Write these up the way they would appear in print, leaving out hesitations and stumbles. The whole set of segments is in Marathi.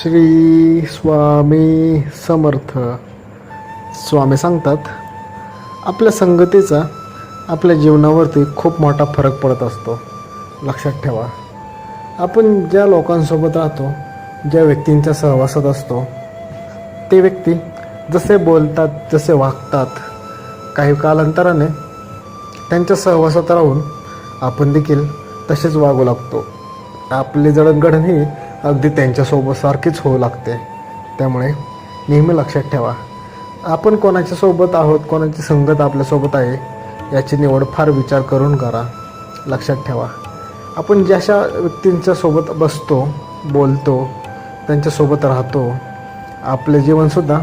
श्री स्वामी समर्थ. स्वामी सांगतात, आपल्या संगतीचा आपल्या जीवनावरती खूप मोठा फरक पडत असतो. लक्षात ठेवा, आपण ज्या लोकांसोबत राहतो, ज्या व्यक्तींच्या सहवासात असतो, ते व्यक्ती जसे बोलतात, जसे वागतात, काही कालांतराने त्यांच्या सहवासात राहून आपण देखील तसेच वागू लागतो. आपली जडणघडण ही अगदी त्यांच्यासोबत सारखीच होऊ लागते. त्यामुळे नेहमी लक्षात ठेवा, आपण कोणाच्या सोबत आहोत, कोणाची संगत आपल्यासोबत आहे, याची निवड फार विचार करून करा. लक्षात ठेवा, आपण जशा व्यक्तींच्या सोबत बसतो, बोलतो, त्यांच्यासोबत राहतो, आपले जीवनसुद्धा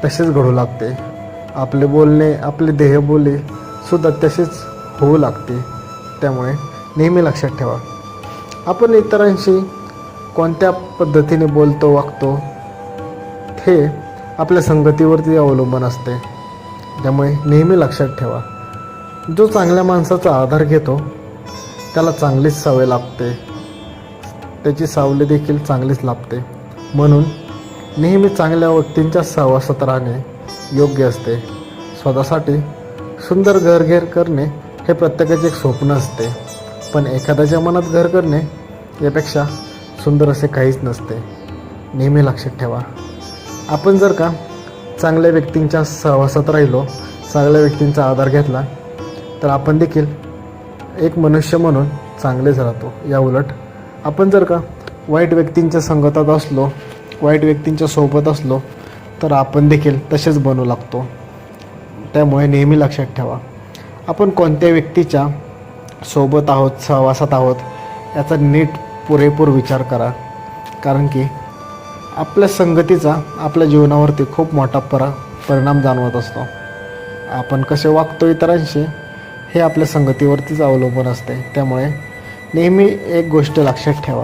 तसेच घडू लागते. आपले बोलणे, आपले देहबोलीसुद्धा तसेच होऊ लागते. त्यामुळे नेहमी लक्षात ठेवा, आपण इतरांशी कोणत्या पद्धतीने बोलतो, वागतो, हे आपल्या संगतीवरती अवलंबून असते. त्यामुळे नेहमी लक्षात ठेवा, जो चांगल्या माणसाचा आधार घेतो त्याला चांगलीच सवय लागते, त्याची सावली देखील चांगलीच लाभते. म्हणून नेहमी चांगल्या व्यक्तींच्या सहवासात राहणे योग्य असते. स्वतःसाठी सुंदर घर करणे हे प्रत्येकाचे एक स्वप्न असते, पण एखाद्याच्या मनात घर करणे यापेक्षा सुंदर असे काहीच नसते. नेहमी लक्षात ठेवा, आपण जर का चांगल्या व्यक्तींच्या सहवासात राहिलो, चांगल्या व्यक्तींचा आधार घेतला, तर आपण देखील एक मनुष्य म्हणून चांगलेच राहतो. या उलट आपण जर का वाईट व्यक्तींच्या संगतात असलो, वाईट व्यक्तींच्या सोबत असलो, तर आपण देखील तसेच बनू लागतो. त्यामुळे नेहमी लक्षात ठेवा, आपण कोणत्या व्यक्तीच्या सोबत आहोत, सहवासात आहोत, याचा नीट पुरेपूर विचार करा. कारण की आपल्या संगतीचा आपल्या जीवनावरती खूप मोठा परिणाम जाणवत असतो. आपण कसे वागतो इतरांशी हे आपल्या संगतीवरतीच अवलंबून असते. त्यामुळे नेहमी एक गोष्ट लक्षात ठेवा,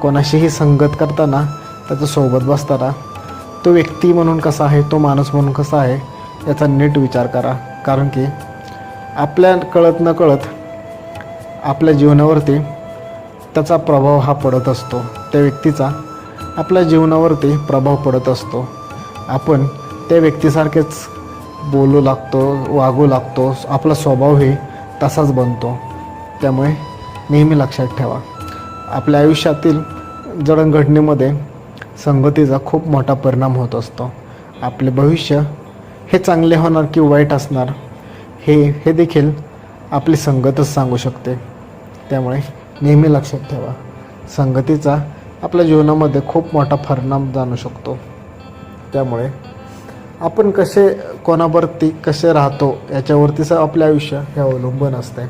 कोणाशीही संगत करताना, त्याच्यासोबत बसताना तो व्यक्ती म्हणून कसा आहे, तो माणूस म्हणून कसा आहे, याचा नीट विचार करा. कारण की आपल्या कळत नकळत आपल्या जीवनावरती त्याचा प्रभाव हा पडत असतो. त्या व्यक्तीचा आपल्या जीवनावरती प्रभाव पडत असतो. आपण त्या व्यक्तीसारखेच बोलू लागतो, वागू लागतो, आपला स्वभावही तसाच बनतो. त्यामुळे नेहमी लक्षात ठेवा, आपल्या आयुष्यातील जडणघडणीमध्ये संगतीचा खूप मोठा परिणाम होत असतो. आपले भविष्य हे चांगले होणार की वाईट असणार हे देखील आपली संगतच सांगू शकते. त्यामुळे नेहमी लक्षात ठेवा, संगतीचा आपल्या जीवनामध्ये खूप मोठा परिणाम जाणू शकतो. त्यामुळे आपण कोणावरती कसे राहतो याच्यावरतीच आपले आयुष्य हे अवलंबून असते.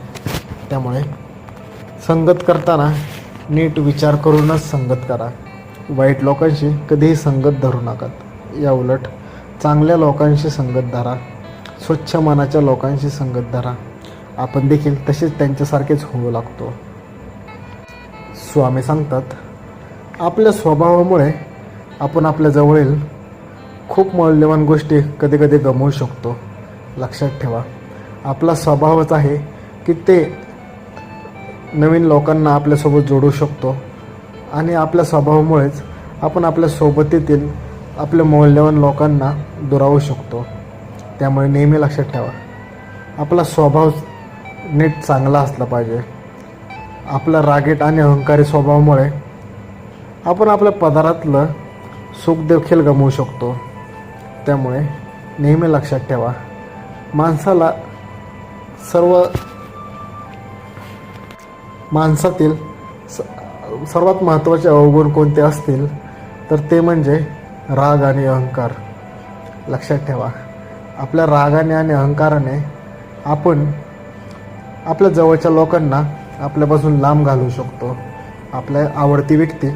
त्यामुळे संगत करताना नीट विचार करूनच संगत करा. वाईट लोकांशी कधीही संगत धरू नका. या उलट चांगल्या लोकांशी संगत धरा, स्वच्छ मनाच्या लोकांशी संगत धरा. आपण देखील तसेच त्यांच्यासारखेच होऊ लागतो. स्वामी सांगतात, आपल्या स्वभावामुळे आपण आपल्या जवळील खूप मौल्यवान गोष्टी कधी कधी गमावू शकतो. लक्षात ठेवा, आपला स्वभावच आहे की ते नवीन लोकांना आपल्यासोबत जोडू शकतो, आणि आपल्या स्वभावामुळेच आपण आपल्या सोबतीतील आपल्या मौल्यवान लोकांना दुरावू शकतो. त्यामुळे नेहमी लक्षात ठेवा, आपला स्वभाव नीट चांगला असला पाहिजे. आपला रागीट आणि अहंकारी स्वभावामुळे आपण आपल्या पदारातलं सुख देखील गमावू शकतो. त्यामुळे नेहमी लक्षात ठेवा, माणसातील सर्वात महत्त्वाचे अवगुण कोणते असतील तर ते म्हणजे राग आणि अहंकार. लक्षात ठेवा, आपल्या रागाने आणि अहंकाराने आपण आपल्या जवळच्या लोकांना आपल्यापासून लांब घालवू शकतो. आपल्या आवडती व्यक्ती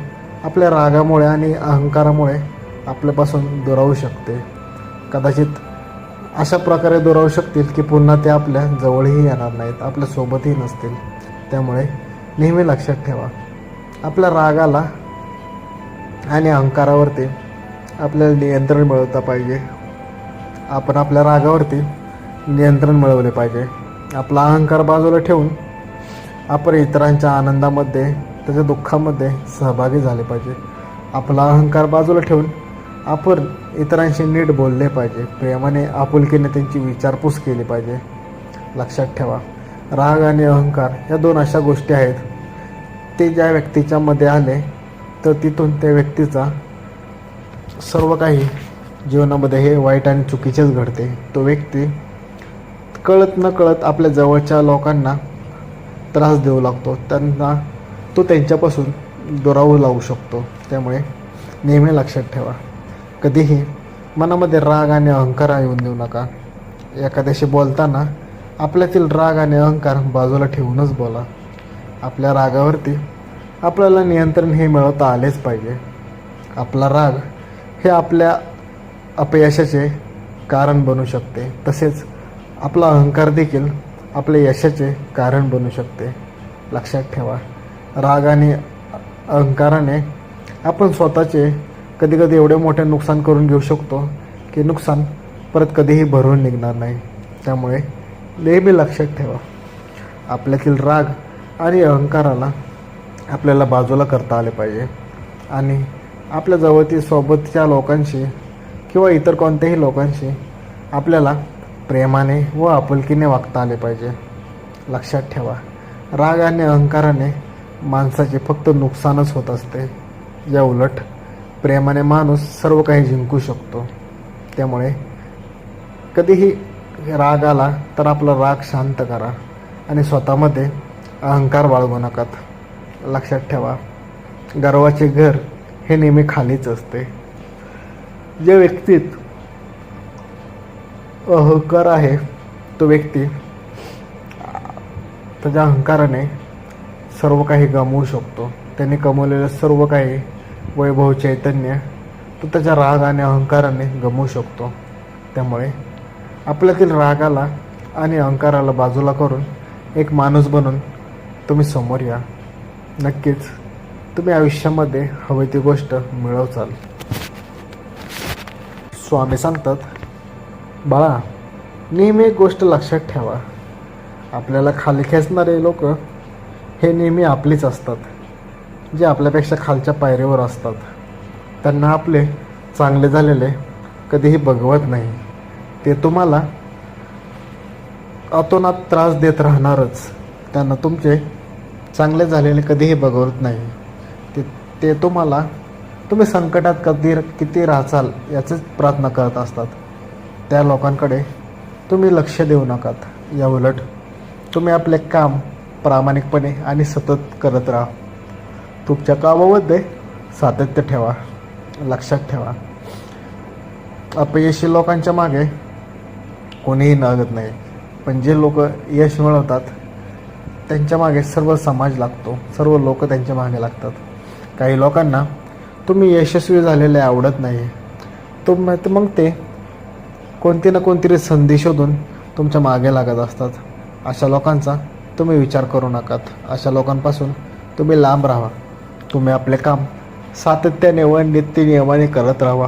आपल्या रागामुळे आणि अहंकारामुळे आपल्यापासून दुरावू शकते. कदाचित अशा प्रकारे दुरावू शकतील की पुन्हा ते आपल्या जवळही येणार नाहीत, आपल्यासोबतही नसतील. त्यामुळे नेहमी लक्षात ठेवा, आपल्या रागाला आणि अहंकारावरती आपल्याला नियंत्रण मिळवता पाहिजे. आपण आपल्या रागावरती नियंत्रण मिळवले पाहिजे. आपला अहंकार बाजूला ठेवून आपण इतरांच्या आनंदामध्ये, त्याच्या दुःखामध्ये सहभागी झाले पाहिजे. आपला अहंकार बाजूला ठेवून आपण इतरांशी नीट बोलले पाहिजे, प्रेमाने आपुलकीने त्यांची विचारपूस केली पाहिजे. लक्षात ठेवा, राग आणि अहंकार या दोन अशा गोष्टी आहेत, ते ज्या व्यक्तीच्या मध्ये आले तर तिथून त्या व्यक्तीचा सर्व काही जीवनामध्ये हे वाईट आणि चुकीचेच घडते. तो व्यक्ती कळत न कळत आपल्या जवळच्या लोकांना त्रास देऊ लागतो, त्यांना तो त्यांच्यापासून दुरावू लावू शकतो. त्यामुळे नेहमी लक्षात ठेवा, कधीही मनामध्ये राग आणि अहंकार येऊन देऊ नका. एखाद्याशी बोलताना आपल्यातील राग आणि अहंकार बाजूला ठेवूनच बोला. आपल्या रागावरती आपल्याला नियंत्रण हे मिळवता आलेच पाहिजे. आपला राग हे आपल्या अपयशाचे कारण बनू शकते, तसेच आपला अहंकार देखील आपल्या यशाचे कारण बनू शकते. लक्षात ठेवा, राग आणि अहंकाराने आपण स्वतःचे कधीकधी एवढे मोठे नुकसान करून घेऊ शकतो की नुकसान परत कधीही भरून निघणार नाही. त्यामुळे नेहमी लक्षात ठेवा, आपल्यातील राग आणि अहंकाराला आपल्याला बाजूला करता आले पाहिजे आणि आपल्या जवळतील सोबतच्या लोकांशी किंवा इतर कोणत्याही लोकांशी आपल्याला प्रेमाने व आपुलकीने वागता आले पाहिजे. लक्षात ठेवा, राग आणि अहंकाराने माणसाचे फक्त नुकसानच होत असते. या उलट प्रेमाने माणूस सर्व काही जिंकू शकतो. त्यामुळे कधीही राग आला तर आपला राग शांत करा आणि स्वतःमध्ये अहंकार बाळगू नका. लक्षात ठेवा, गर्वाचे घर हे नेहमी खालीच असते. ज्या व्यक्तीत अहंकार आहे तो व्यक्ती त्याच्या अहंकाराने सर्व काही गमावू शकतो. त्याने कमवलेलं सर्व काही वैभव चैतन्य तो त्याच्या राग आणि अहंकाराने गमावू शकतो. त्यामुळे आपल्यातील रागाला आणि अहंकाराला बाजूला करून एक माणूस बनून तुम्ही समोर या. नक्कीच तुम्ही आयुष्यामध्ये हवी ती गोष्ट मिळवचाल. स्वामी सांगतात, बाळा, नेहमी एक गोष्ट लक्षात ठेवा, आपल्याला खाली खेचणारे लोक हे नेहमी आपलीच असतात. जे आपल्यापेक्षा खालच्या पायरीवर असतात त्यांना आपले चांगले झालेले कधीही बघवत नाही. ते तुम्हाला अतोनात त्रास देत राहणारच. त्यांना तुमचे चांगले झालेले कधीही बघवत नाही. ते तुम्हाला तुम्ही संकटात किती राहाल याचीच प्रार्थना करत असतात. त्या लोकांकडे तुम्ही लक्ष देऊ नकात. या उलट तुम्ही आपले काम प्रामाणिकपणे आणि सतत करत राहा. तुमच्या कामामध्ये सातत्य ठेवा. लक्षात ठेवा, अपयशी लोकांच्या मागे कोणीही लागत नाही, पण जे लोक यश मिळवतात त्यांच्या मागे सर्व समाज लागतो, सर्व लोक त्यांच्या मागे लागतात. काही लोकांना तुम्ही यशस्वी झालेले आवडत नाही, मग ते कोणती ना कोणतरी संधी शोधून तुमच्या मागे लागत असतात. अशा लोकांचा तुम्ही विचार करू नकात. अशा लोकांपासून तुम्ही लांब राहा. तुम्ही आपले काम सातत्याने व नित्यनियमाने करत राहा.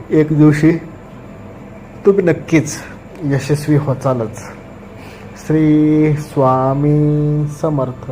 एक दिवशी तुम्ही नक्कीच यशस्वी होचालच. श्री स्वामी समर्थ.